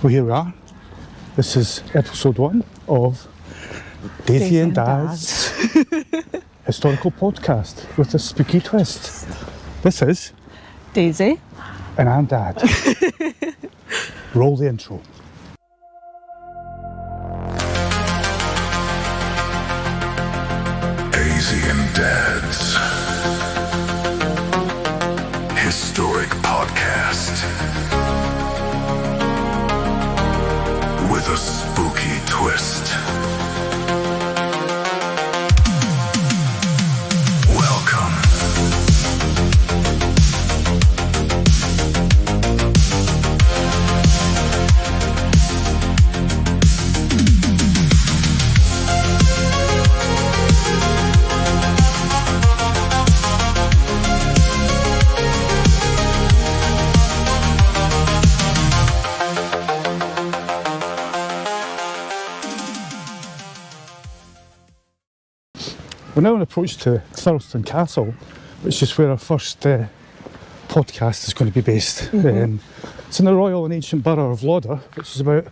Well, here we are. This is episode 1 of Daisy and Dad's historical podcast with a spooky twist. This is Daisy. And I'm Dad. Roll the intro. Daisy and Dad's historic podcast with a spooky twist. Welcome. We're now on approach to Thurleston Castle, which is where our first podcast is going to be based. It's in the Royal and Ancient Borough of Lauder, which is about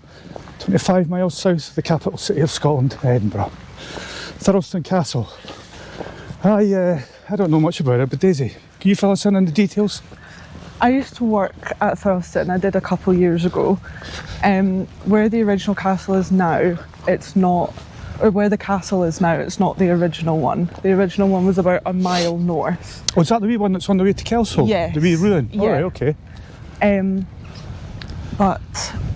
25 miles south of the capital city of Scotland, Edinburgh. Thurleston Castle. I don't know much about it, but Daisy, can you fill us in on the details? I used to work at Thurleston. I did a couple years ago. Where the original castle is now, it's not, or where the castle is now, it's not the original one. The original one was about a mile north. Oh, is that the wee one that's on the way to Kelso? Yes. The wee ruin? Yeah. All right, okay. But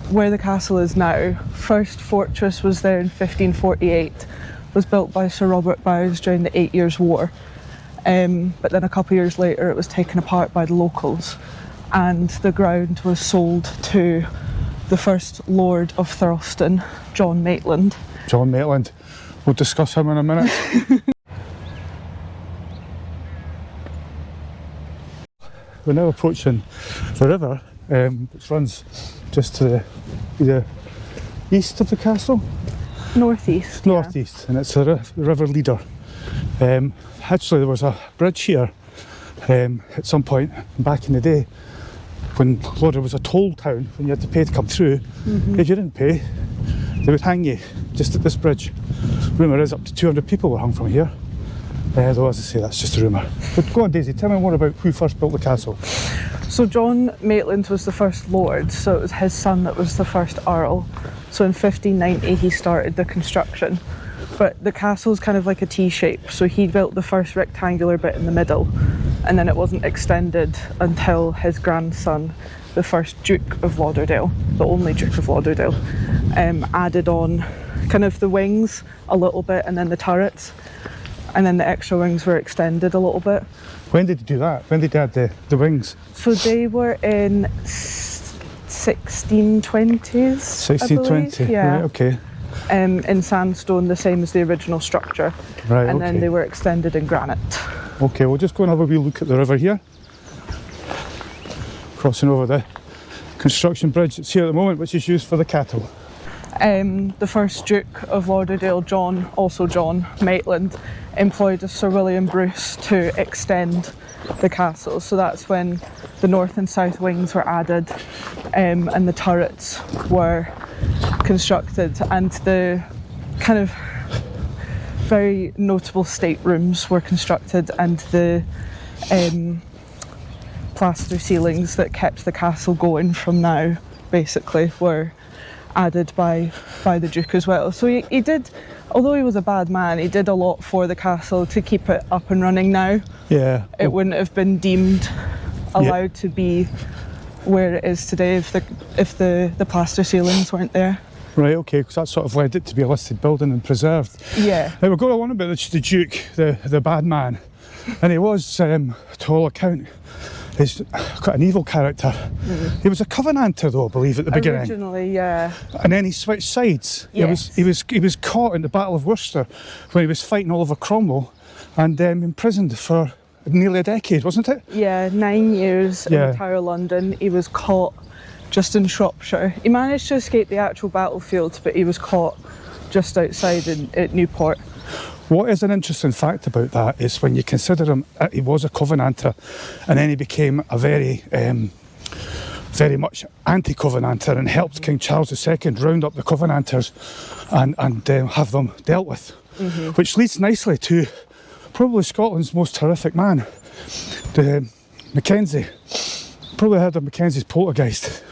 where the castle is now, first fortress was there in 1548, was built by Sir Robert Bowes during the 8 Years' War. But then a couple of years later it was taken apart by the locals and the ground was sold to the first Lord of Thurleston, John Maitland. John Maitland. We'll discuss him in a minute. We're now approaching the river, which runs just to the east of the castle. Northeast. Northeast, and it's the River Leader. Actually, there was a bridge here at some point back in the day when Lauder was a toll town, when you had to pay to come through. If you didn't pay, they would hang you just at this bridge. Rumour is up to 200 people were hung from here. Though, as I say, that's just a rumour. But go on, Daisy, tell me more about who first built the castle. So John Maitland was the first lord, so it was his son that was the first earl. So in 1590 he started the construction. But the castle's kind of like a T-shape, so he built the first rectangular bit in the middle, and then it wasn't extended until his grandson, the first Duke of Lauderdale, the only Duke of Lauderdale, added on kind of the wings a little bit and then the turrets, and then the extra wings were extended a little bit. When did you do that? When did you add the wings? So they were in 1620s, 1620, yeah. Right, okay. In sandstone, the same as the original structure. Right, and okay. then they were extended in granite. Okay, we'll just go and have a wee look at the river here. Crossing over the construction bridge that's here at the moment, which is used for the cattle. The first Duke of Lauderdale, John, also John Maitland, employed Sir William Bruce to extend the castle. So that's when the north and south wings were added, and the turrets were constructed, and the kind of very notable staterooms were constructed, and the plaster ceilings that kept the castle going from now, basically, were added by the Duke as well. So he did, although he was a bad man, he did a lot for the castle to keep it up and running now. Yeah. It wouldn't have been deemed allowed to be where it is today if the plaster ceilings weren't there. Right, okay, because that sort of led it to be a listed building and preserved. Yeah. Now we're going on about the Duke, the bad man, and he was, to all account, he's quite an evil character. He was a Covenanter, though, I believe, at the beginning. Originally, yeah. And then he switched sides. Yes. He was caught in the Battle of Worcester when he was fighting Oliver Cromwell, and imprisoned for nearly a decade, wasn't it? Yeah, 9 years in the Tower of London. He was caught just in Shropshire. He managed to escape the actual battlefield, but he was caught just outside at Newport. What is an interesting fact about that is when you consider him, he was a Covenanter, and then he became a very very much anti-Covenanter and helped King Charles II round up the Covenanters and have them dealt with. Which leads nicely to probably Scotland's most horrific man, the Mackenzie. Probably heard of Mackenzie's Poltergeist,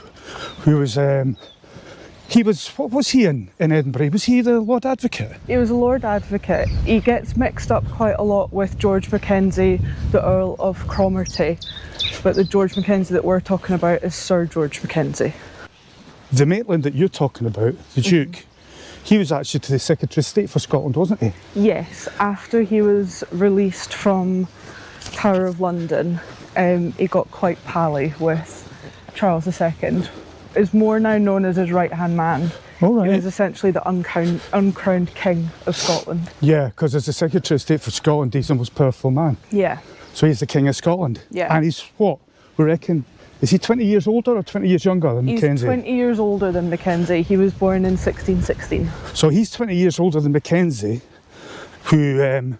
who was, what was he in Edinburgh? Was he the Lord Advocate? He was a Lord Advocate. He gets mixed up quite a lot with George Mackenzie, the Earl of Cromarty, but the George Mackenzie that we're talking about is Sir George Mackenzie. The Maitland that you're talking about, the Duke, he was actually to the Secretary of State for Scotland, wasn't he? Yes, after he was released from Tower of London, he got quite pally with Charles II. Is more now known as his right-hand man. All right. He was essentially the uncrowned king of Scotland. Yeah, because as the Secretary of State for Scotland, he's the most powerful man. Yeah. So he's the King of Scotland. Yeah. And he's what? We reckon, is he 20 years older or 20 years younger than He's Mackenzie? 20 years older than Mackenzie. He was born in 1616. So he's 20 years older than Mackenzie, who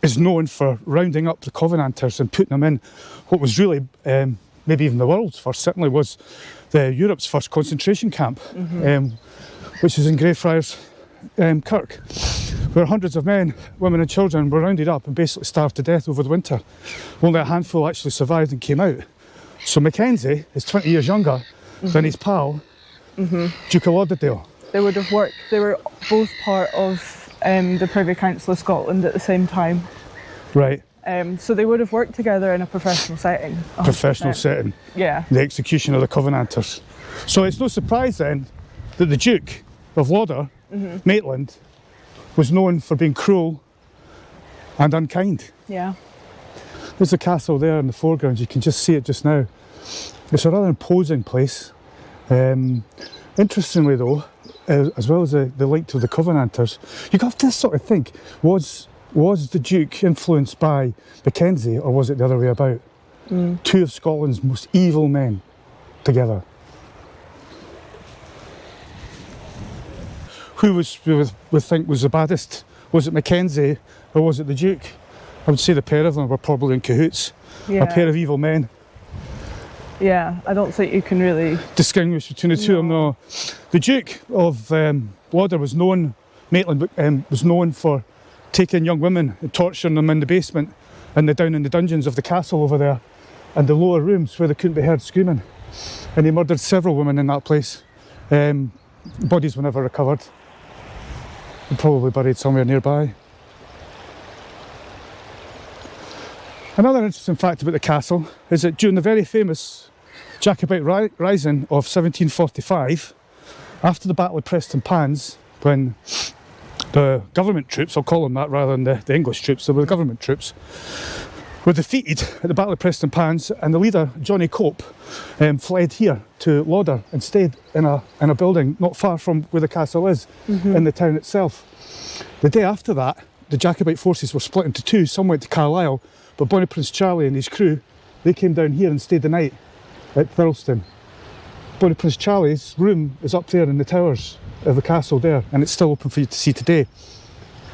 is known for rounding up the Covenanters and putting them in what was really, maybe even the world's first, certainly was Europe's first concentration camp, which is in Greyfriars Kirk, where hundreds of men, women and children were rounded up and basically starved to death over the winter. Only a handful actually survived and came out. So Mackenzie is 20 years younger than his pal, Duke of Lauderdale. They would have worked, they were both part of the Privy Council of Scotland at the same time. Right, So they would have worked together in a professional setting. 100%. professional setting, Yeah. the execution of the Covenanters. So it's no surprise then that the Duke of Lauder, Maitland, was known for being cruel and unkind. Yeah. There's a castle there in the foreground, you can just see it just now. It's a rather imposing place. Interestingly though, as well as the link to the Covenanters, you have to sort of think, was the Duke influenced by Mackenzie or was it the other way about? Two of Scotland's most evil men together. Who we think was the baddest? Was it Mackenzie or was it the Duke? I would say the pair of them were probably in cahoots. Yeah. A pair of evil men. Yeah, I don't think you can really... Distinguish between the two of them, no. The Duke of Lauder was known, Maitland was known for taking young women and torturing them in the basement and down in the dungeons of the castle over there and the lower rooms where they couldn't be heard screaming. And he murdered several women in that place. Bodies were never recovered. They're probably buried somewhere nearby. Another interesting fact about the castle is that during the very famous Jacobite Rising of 1745, after the Battle of Preston Pans, when the government troops, I'll call them that rather than the English troops, they were the government troops, were defeated at the Battle of Preston Pans, and the leader, Johnny Cope, fled here to Lauder and stayed in a building not far from where the castle is, in the town itself. The day after that, the Jacobite forces were split into two. Some went to Carlisle, but Bonnie Prince Charlie and his crew, they came down here and stayed the night at Thirlestone. Bonnie Prince Charlie's room is up there in the towers of the castle there, and it's still open for you to see today.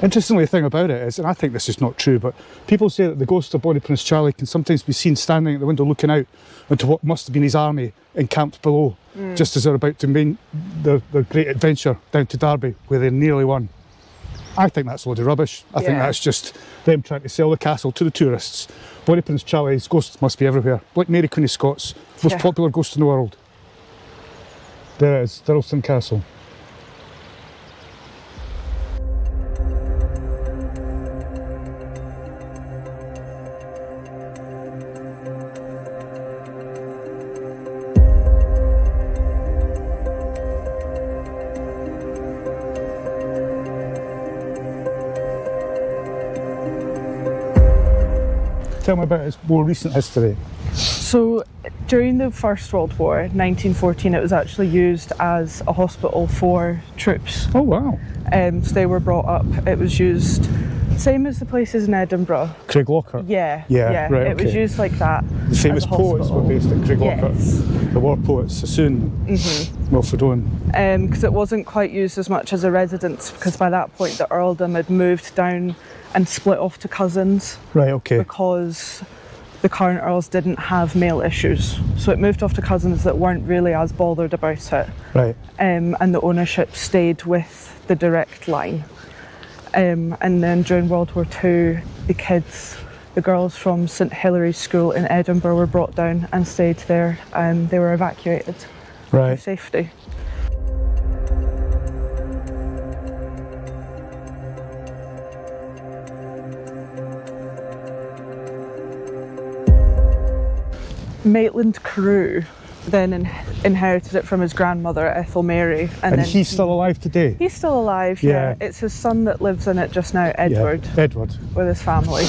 Interestingly, the thing about it is, and I think this is not true, but people say that the ghost of Bonnie Prince Charlie can sometimes be seen standing at the window looking out into what must have been his army encamped below, just as they're about to main their great adventure down to Derby, where they nearly won. I think that's a load of rubbish. I think that's just them trying to sell the castle to the tourists. Bonnie Prince Charlie's ghost must be everywhere. Like Mary Queen of Scots, most popular ghost in the world. There it is, Thirlestone Castle. Tell me about its more recent history. So during the First World War, 1914, it was actually used as a hospital for troops. Oh wow. So they were brought up. It was used, same as the places in Edinburgh. Craiglockhart. Yeah, right, it was okay. used like that. The famous as a poets were hospital. based at Craiglockhart. Yes. The war poets, Sassoon, Wilfred Owen. Because it wasn't quite used as much as a residence, because by that point the earldom had moved down and split off to cousins. Right, okay. Because the current Earls didn't have male issues. So it moved off to cousins that weren't really as bothered about it. Right. And the ownership stayed with the direct line. And then during World War II, the girls from St Hilary's School in Edinburgh were brought down and stayed there, and they were evacuated for Right. safety. Maitland Carew then inherited it from his grandmother, Ethel Mary. And then he's still alive today? He's still alive, yeah. It's his son that lives in it just now, Edward, Yeah, Edward. with his family.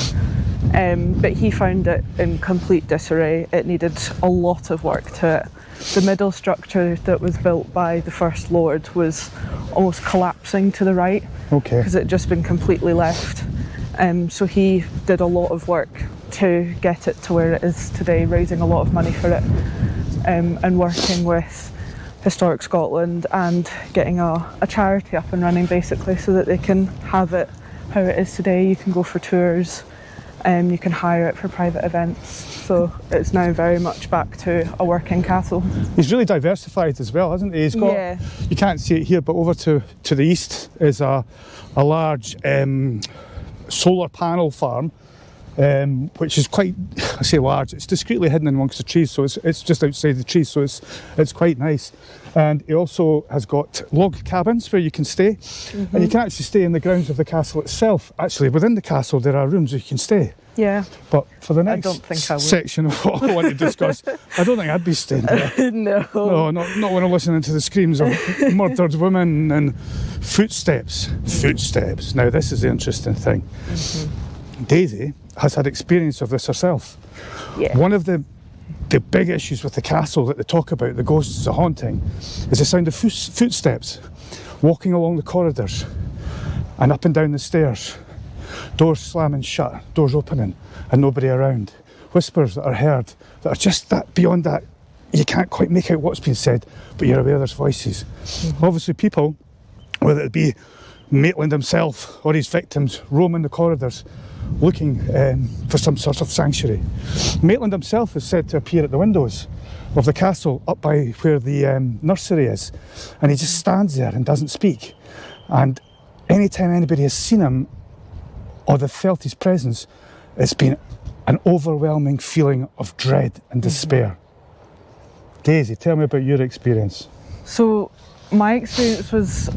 But he found it in complete disarray. It needed a lot of work to it. The middle structure that was built by the First Lord was almost collapsing to the right, Okay. because it had just been completely left. So he did a lot of work to get it to where it is today, raising a lot of money for it, and working with Historic Scotland and getting a charity up and running, basically, so that they can have it how it is today. You can go for tours, you can hire it for private events, so it's now very much back to a working castle. He's really diversified as well, hasn't he? He's got, Yeah. you can't see it here, but over to the east is a large solar panel farm, which is quite, I say large, it's discreetly hidden amongst the trees, so it's just outside the trees, so it's quite nice. And he also has got log cabins where you can stay, and you can actually stay in the grounds of the castle itself. Actually, within the castle there are rooms where you can stay. Yeah. But for the next don't think I would. section of what I want to discuss, I don't think I'd be staying there. No. No, not when I'm listening to the screams of murdered women and footsteps. Footsteps. Now, this is the interesting thing. Daisy has had experience of this herself. Yeah. One of the big issues with the castle that they talk about, the ghosts, the haunting, is the sound of footsteps walking along the corridors and up and down the stairs. Doors slamming shut, doors opening, and nobody around. Whispers that are heard that are just that beyond that. You can't quite make out what's been said, but you're aware there's voices. Obviously, people, whether it be Maitland himself or his victims, roaming the corridors looking for some sort of sanctuary. Maitland himself is said to appear at the windows of the castle up by where the nursery is, and he just stands there and doesn't speak. And anytime anybody has seen him or they've felt his presence, it's been an overwhelming feeling of dread and despair. Daisy, tell me about your experience. So my experience was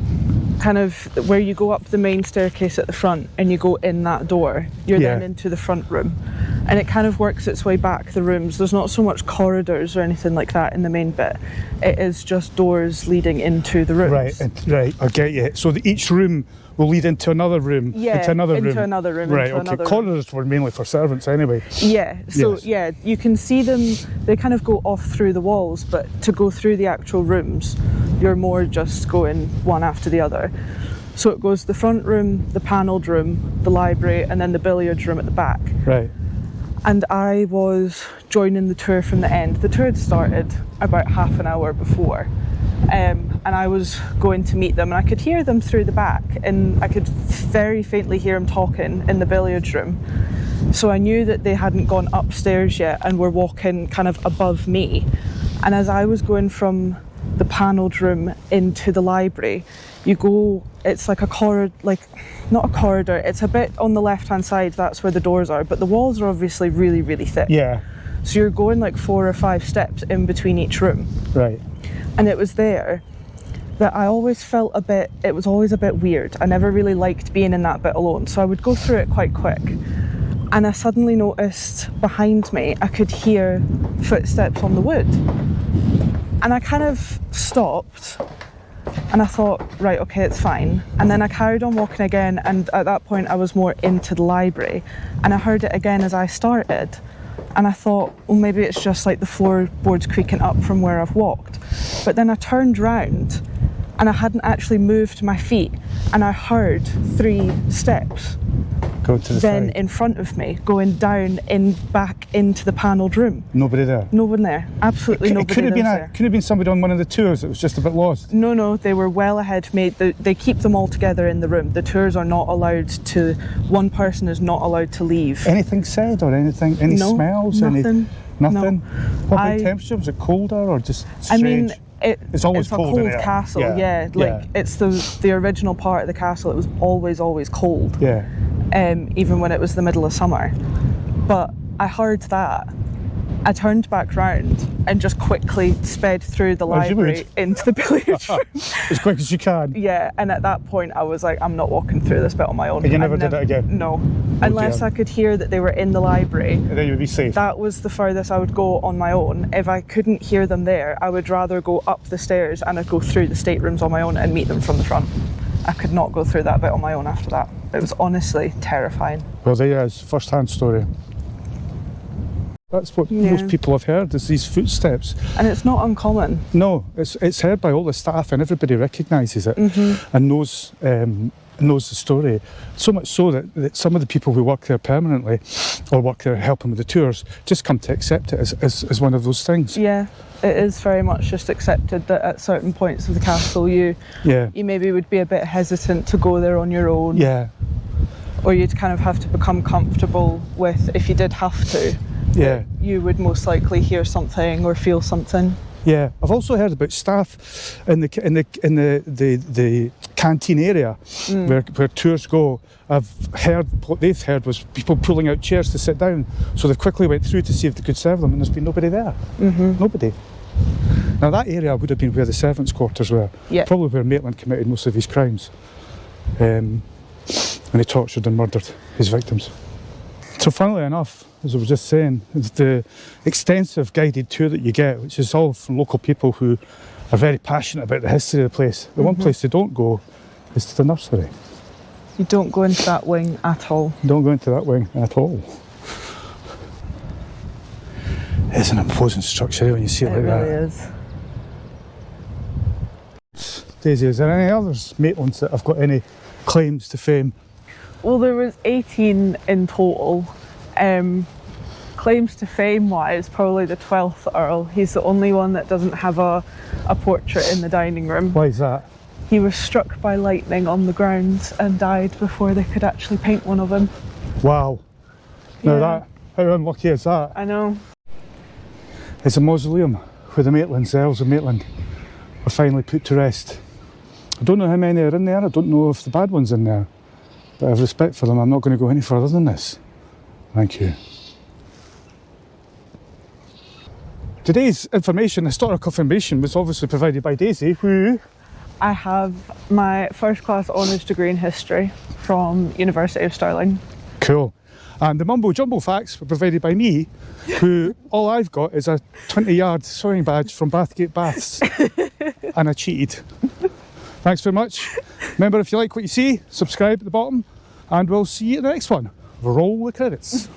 kind of where you go up the main staircase at the front and you go in that door. You're then into the front room, and it kind of works its way back the rooms. There's not so much corridors or anything like that in the main bit. It is just doors leading into the rooms. Right, I get you. So each room will lead into another room, into another room. Right, into okay. another Corridors were mainly for servants anyway. Yeah, so Yes. yeah, you can see them, they kind of go off through the walls, but to go through the actual rooms, you're more just going one after the other. So it goes the front room, the panelled room, the library, and then the billiards room at the back. Right. And I was joining the tour from the end. The tour had started about half an hour before. And I was going to meet them, and I could hear them through the back, and I could very faintly hear them talking in the billiards room. So I knew that they hadn't gone upstairs yet and were walking kind of above me. And as I was going from the panelled room into the library, you go, it's like a corridor, like not a corridor, it's a bit on the left hand side, that's where the doors are, but the walls are obviously really, really thick. Yeah. So you're going like 4 or 5 steps in between each room. Right. And it was there that I always felt it was always a bit weird. I never really liked being in that bit alone, so I would go through it quite quick. And I suddenly noticed behind me, I could hear footsteps on the wood. And I kind of stopped, and I thought, right, okay, it's fine. And then I carried on walking again, and at that point I was more into the library, and I heard it again as I started. And I thought, well, maybe it's just like the floorboards creaking up from where I've walked. But then I turned round and I hadn't actually moved my feet, and I heard 3 steps Go to the then side. in front of me, going down back into the panelled room. Nobody there. No one there. Absolutely It nobody could have been there. could have been somebody on one of the tours that was just a bit lost. No, they were well ahead, mate. They keep them all together in the room. The tours are not allowed to. One person is not allowed to leave. Anything said or anything? Any No, smells? nothing. Nothing. No. What about temperature? Was it colder or just I strange? mean, It's always it's a cold in cold there. castle. Yeah, Yeah, yeah. it's the original part of the castle. It was always cold. Yeah. Even when it was the middle of summer. But I heard that. I turned back round and just quickly sped through the As you would. library into the billiard room. As quick as you can. Yeah, and at that point I was like, I'm not walking through this bit on my own. And you I never did it again? No. Unless dear. I could hear that they were in the library. And then you'd be safe. That was the furthest I would go on my own. If I couldn't hear them there, I would rather go up the stairs and I'd go through the staterooms on my own and meet them from the front. I could not go through that bit on my own after that. It was honestly terrifying. Well, there is, first-hand story. That's what Yeah. most people have heard, is these footsteps. And it's not uncommon. No, it's heard by all the staff and everybody recognises it Mm-hmm. and knows the story. So much so that some of the people who work there permanently or work there helping with the tours just come to accept it as one of those things. Yeah, it is very much just accepted that at certain points of the castle you maybe would be a bit hesitant to go there on your own. Yeah, Or you'd kind of have to become comfortable with, if you did have to, yeah. you would most likely hear something or feel something. Yeah, I've also heard about staff in the canteen area where tours go. I've heard what they've heard was people pulling out chairs to sit down, so they quickly went through to see if they could serve them, and there's been nobody there. Nobody. Now that area would have been where the servants' quarters were, Yeah. probably where Maitland committed most of his crimes, and he tortured and murdered his victims. So funnily enough, as I was just saying, it's the extensive guided tour that you get, which is all from local people who are very passionate about the history of the place. The one place they don't go is to the nursery. You don't go into that wing at all. Don't go into that wing at all. It's an imposing structure when you see it like really that. is. Daisy, is there any others Maitlands that have got any claims to fame? Well, there was 18 in total. Claims to fame wise, probably the 12th Earl. He's the only one that doesn't have a portrait in the dining room. Why is that? He was struck by lightning on the ground and died before they could actually paint one of him. Wow. Now Yeah. how unlucky is that? I know. It's a mausoleum where the Maitlands, the Earls of Maitland, were finally put to rest. I don't know how many are in there, I don't know if the bad one's in there, but I have respect for them. I'm not going to go any further than this. Thank you. Today's historical information, was obviously provided by Daisy, who... I have my first class honours degree in history from University of Stirling. Cool. And the mumbo jumbo facts were provided by me, who all I've got is a 20-yard swimming badge from Bathgate Baths. And I cheated. Thanks very much. Remember, if you like what you see, subscribe at the bottom, and we'll see you at the next one. Roll the credits.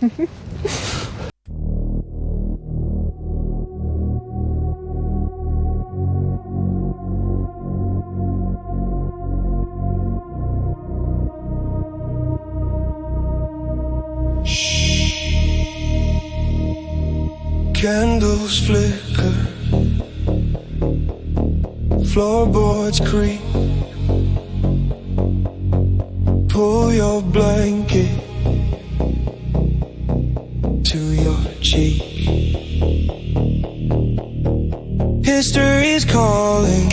Candles flicker, floorboards creak. Pull your blanket to your cheek. History's calling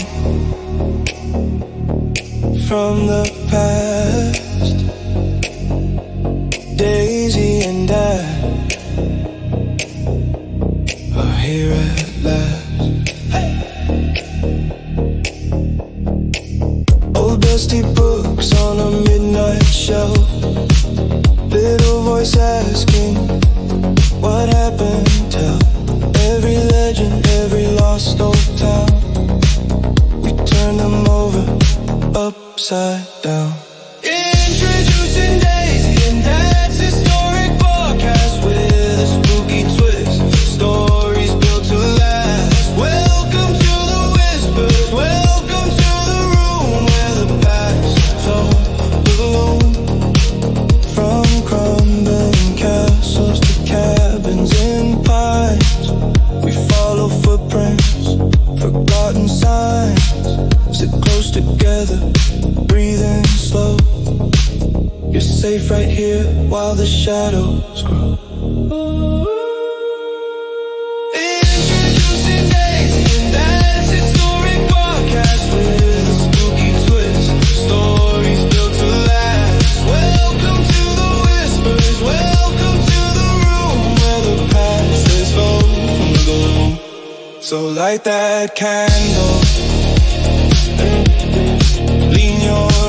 from the past. Daisy and I are here at last. Old dusty books on a midnight shelf. Little voice asking, what happened? Tell every legend, every lost old town. We turn them over, upside down. Introducing Daisy and Dad's historic podcast with a spooky twist. Stories built to last. Welcome to the whispers. Welcome to the room where the past is all alone from crime. minds sit close together, breathing slow. You're safe right here while the shadows grow. Introducing Daisy, and that's historic podcast with a spooky twist. Stories built to last. Welcome to the whispers. Welcome to the room where the past is home from the gloom. So light that candle, lean your